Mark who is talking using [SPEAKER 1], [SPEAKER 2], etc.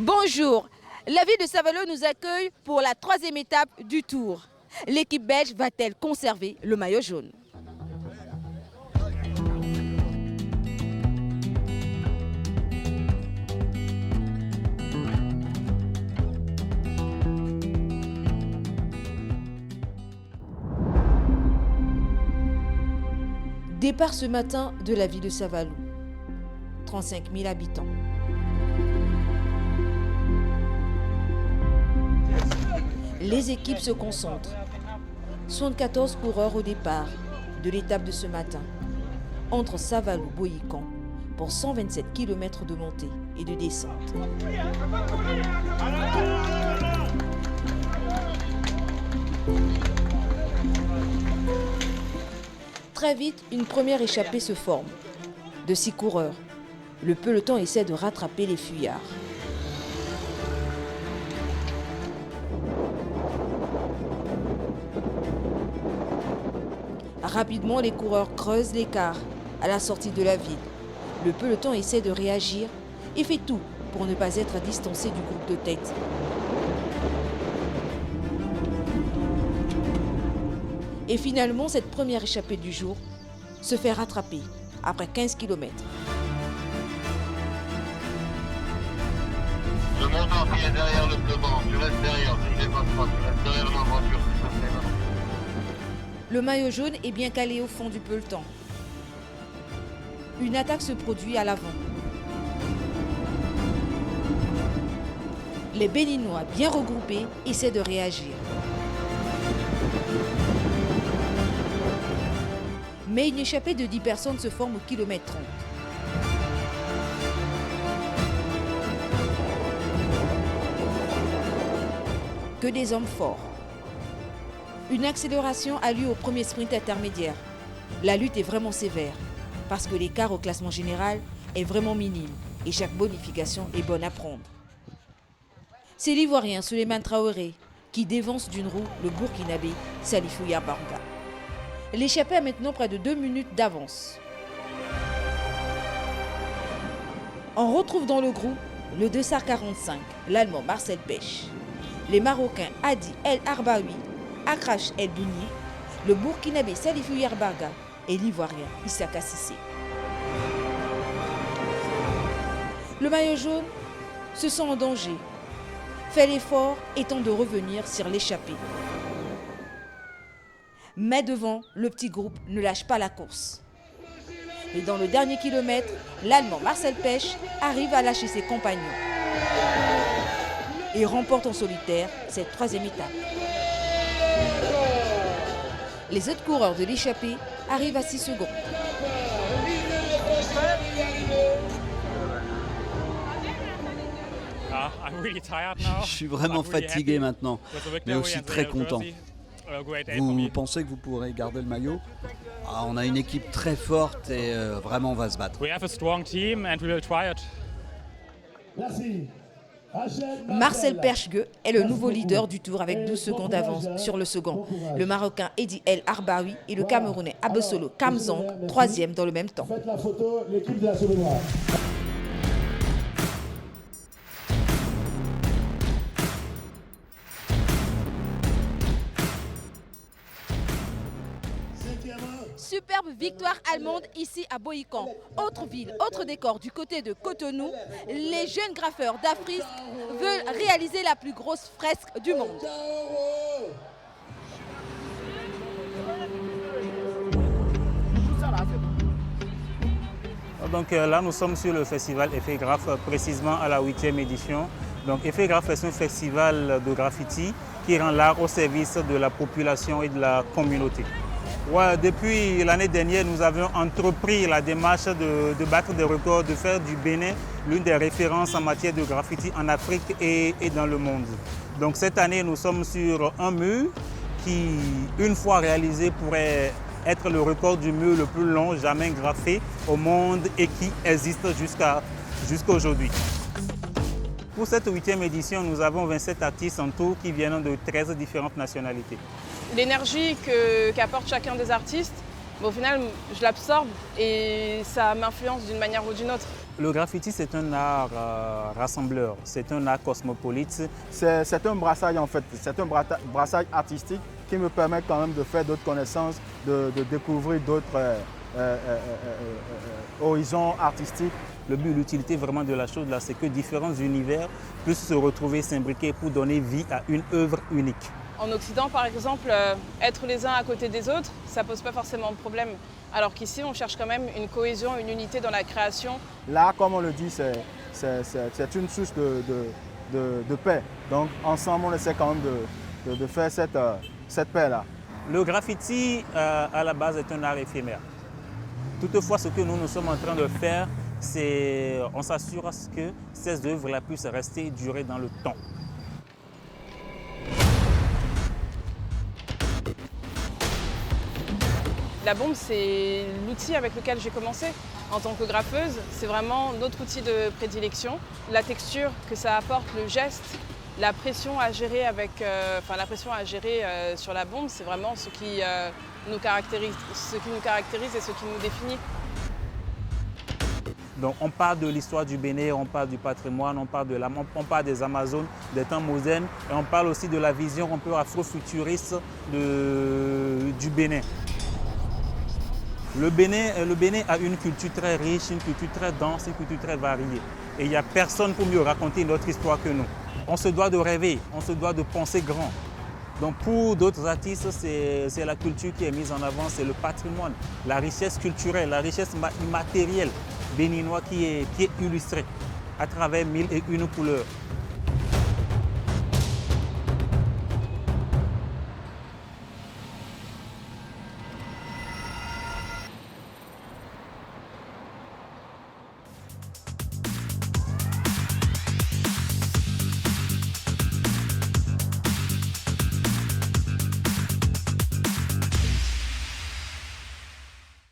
[SPEAKER 1] Bonjour, la ville de Saint-Valo nous accueille pour la 3e étape du Tour. L'équipe belge va-t-elle conserver le maillot jaune? Départ ce matin de la ville de Saint-Valo, 35 000 habitants. Les équipes se concentrent. 74 coureurs au départ de l'étape de ce matin, entre Saint-Valo-Boyican pour 127 km de montée et de descente. Très vite, une première échappée se forme. De 6 coureurs, le peloton essaie de rattraper les fuyards. Rapidement, les coureurs creusent l'écart à la sortie de la ville. Le peloton essaie de réagir et fait tout pour ne pas être distancé du groupe de tête. Et finalement, cette première échappée du jour se fait rattraper après 15 km.
[SPEAKER 2] Je monte en pied derrière le peloton, tu restes derrière, tu ne dépasses pas, tu restes derrière ma voiture.
[SPEAKER 1] Le maillot jaune est bien calé au fond du peloton. Une attaque se produit à l'avant. Les Béninois, bien regroupés, essaient de réagir. Mais une échappée de 10 personnes se forme au kilomètre 30. Que des hommes forts. Une accélération a lieu au premier sprint intermédiaire. La lutte est vraiment sévère parce que l'écart au classement général est vraiment minime et chaque bonification est bonne à prendre. C'est l'Ivoirien Souleymane Traoré qui dévance d'une roue le Burkinabé Salifou Yabarga. L'échappée a maintenant près de 2 minutes d'avance. On retrouve dans le groupe le 245, l'Allemand Marcel Pech, les Marocains Hadi El Arbaoui, Akrache El Bouni, le Burkinabé Salifou Yabarga et l'Ivoirien Issaka Sissé. Le maillot jaune se sent en danger, fait l'effort et tente de revenir sur l'échappée. Mais devant, le petit groupe ne lâche pas la course. Et dans le dernier kilomètre, l'Allemand Marcel Pech arrive à lâcher ses compagnons et remporte en solitaire cette 3e étape. Les autres coureurs de l'échappée arrivent à 6 secondes.
[SPEAKER 3] Je suis vraiment fatigué maintenant, mais aussi très content. Vous pensez que vous pourrez garder le maillot? On a une équipe très forte et vraiment on va se battre.
[SPEAKER 1] Marcel Perchgue est le nouveau leader du Tour avec 12 secondes d'avance sur le second. Le Marocain Hedi El Arbaoui et le Camerounais Abesolo Kamzong, 3e dans le même temps.
[SPEAKER 4] Faites la photo, l'équipe de la Sauvegarde.
[SPEAKER 1] Superbe victoire allemande ici à Boyican. Autre ville, autre décor du côté de Cotonou. Les jeunes graffeurs d'Afrique veulent réaliser la plus grosse fresque du monde.
[SPEAKER 5] Donc là, nous sommes sur le festival Effet Graph, précisément à la 8e édition. Donc Effet Graph est un festival de graffiti qui rend l'art au service de la population et de la communauté. Ouais, depuis l'année dernière, nous avions entrepris la démarche de battre des records, de faire du Bénin l'une des références en matière de graffiti en Afrique et dans le monde. Donc cette année, nous sommes sur un mur qui, une fois réalisé, pourrait être le record du mur le plus long jamais graffé au monde et qui existe jusqu'à aujourd'hui. Pour cette 8e édition, nous avons 27 artistes en tout qui viennent de 13 différentes nationalités.
[SPEAKER 6] L'énergie qu'apporte chacun des artistes Mais au final, je l'absorbe et ça m'influence d'une manière ou d'une autre.
[SPEAKER 5] Le graffiti, c'est un art rassembleur, c'est un art cosmopolite.
[SPEAKER 7] C'est un brassage en fait, c'est un brassage artistique qui me permet quand même de faire d'autres connaissances, de découvrir d'autres horizons artistiques.
[SPEAKER 5] Le but, l'utilité vraiment de la chose là, c'est que différents univers puissent se retrouver, s'imbriquer pour donner vie à une œuvre unique.
[SPEAKER 6] En Occident, par exemple, être les uns à côté des autres, ça ne pose pas forcément de problème. Alors qu'ici, on cherche quand même une cohésion, une unité dans la création.
[SPEAKER 7] L'art, comme on le dit, c'est une source de paix. Donc ensemble, on essaie quand même de faire cette paix-là.
[SPEAKER 5] Le graffiti, à la base, est un art éphémère. Toutefois, ce que nous sommes en train de faire, c'est on s'assure que ces œuvres-là puissent rester et durer dans le temps.
[SPEAKER 6] La bombe, c'est l'outil avec lequel j'ai commencé. En tant que graffeuse, c'est vraiment notre outil de prédilection. La texture que ça apporte, le geste, la pression à gérer sur la bombe, c'est vraiment ce qui nous caractérise et ce qui nous définit.
[SPEAKER 5] Donc on parle de l'histoire du Bénin, on parle du patrimoine, on parle des Amazones, des temps modernes, et on parle aussi de la vision un peu afro-futuriste du Bénin. Le Bénin a une culture très riche, une culture très dense, une culture très variée. Et il n'y a personne pour mieux raconter notre histoire que nous. On se doit de rêver, on se doit de penser grand. Donc pour d'autres artistes, c'est la culture qui est mise en avant, c'est le patrimoine, la richesse culturelle, la richesse immatérielle béninoise qui est illustrée à travers 1001 couleurs.